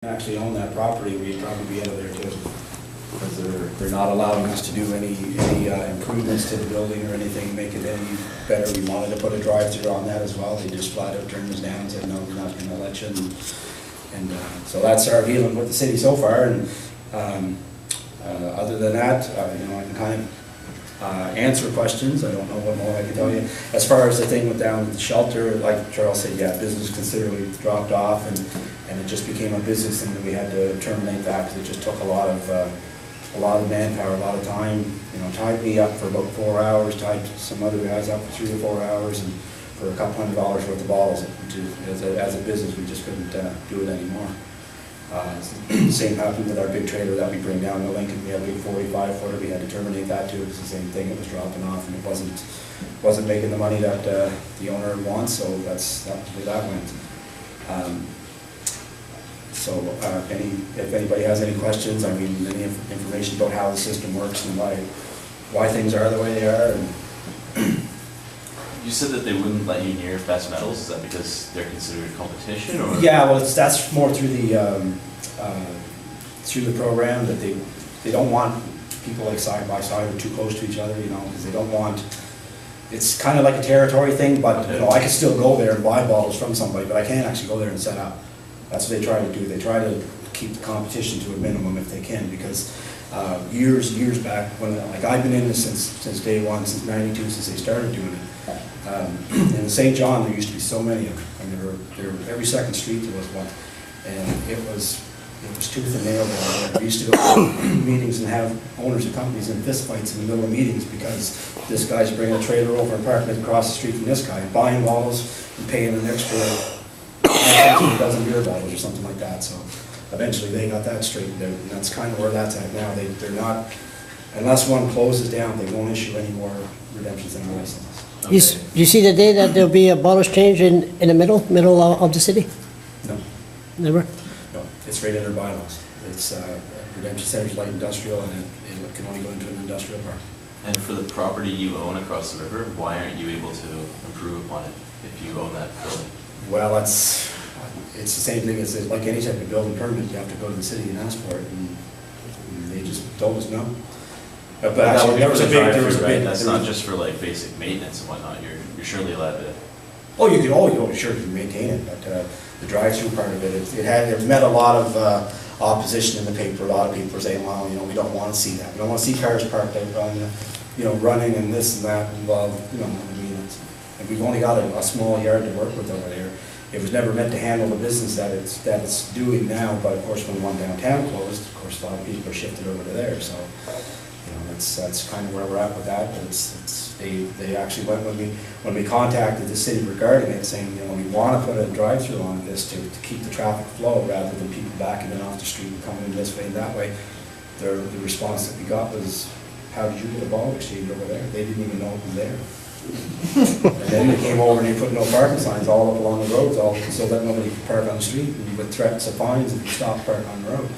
Actually own that property, we'd probably be out of there too. Because they're not allowing us to do any improvements to the building or anything, make it any better. We wanted to put a drive-through on that as well. They just flat out turned us down and said, no, we're not going to let you. And so that's our dealing with the city so far. And other than that, you know, I can kind of answer questions. I don't know what more I can tell you. As far as the thing with down at the shelter, like Charles said, yeah, business considerably dropped off, and it just became a business thing that we had to terminate that because it just took a lot of manpower, a lot of time. You know, tied me up for about 4 hours, tied some other guys up for 3 or 4 hours, and for a couple $100 worth of bottles. As a business, we just couldn't do it anymore. Same happened with our big trailer that we bring down to Lincoln. We had a big 45-footer. We had to terminate that too. It's the same thing. It was dropping off, and it wasn't making the money that the owner wants. So that's where that went. So if anybody has any questions, I mean, any information about how the system works and why things are the way they are. And you said that they wouldn't let you near Best Metals. Is that because they're considered competition? Or? Yeah, well, that's more through the program that they don't want people like side by side or too close to each other, you know, because they don't want. It's kind of like a territory thing, but you know, I can still go there and buy bottles from somebody, but I can't actually go there and set up. That's what they try to do. They try to keep the competition to a minimum if they can, because years back, when like I've been in this since day one, since '92, since they started doing it. In St. John, there used to be so many of them. I mean, there were every second street there was one, and it was tooth and nail down there. We used to go to meetings and have owners of companies in fistfights in the middle of meetings because this guy's bringing a trailer over and parking it across the street from this guy, buying bottles and paying an extra 15 dozen beer bottles or something like that. So eventually they got that straightened out, and that's kind of where that's at now. They're not, unless one closes down, they won't issue any more redemptions and licenses. Okay. You see the day that there'll be a bottle exchange in the middle of the city? No. Never? No, it's right under bylaws. It's redemption center's light industrial, and it can only go into an industrial park. And for the property you own across the river, why aren't you able to improve upon it if you own that building? Well, it's the same thing as like any type of building permit. You have to go to the city and ask for it, and they just told us no. But actually, there was a big. That's not just for like basic maintenance and whatnot. You're surely allowed to. Oh, you can. Oh, you sure you can maintain it, but the drive-through part of it met a lot of opposition in the paper. A lot of people were saying, "Well, you know, we don't want to see that. We don't want to see cars parked out on, you know, running and this and that." And well, you know, I mean, and we've only got a small yard to work with over there. It was never meant to handle the business that it's doing now. But of course, when the one downtown closed, of course, a lot of people are shifted over to there. So. You know, that's kind of where we're at with that. But they actually went when we contacted the city regarding it, saying, you know, we want to put a drive-through on this to keep the traffic flow rather than people backing in off the street and coming in this way and that way. The response that we got was, "How did you get a bottle exchange over there?" They didn't even know it was there. And then they came over and they put no parking signs all up along the roads, so that nobody could park on the street, and with threats of fines if you stop parking on the road.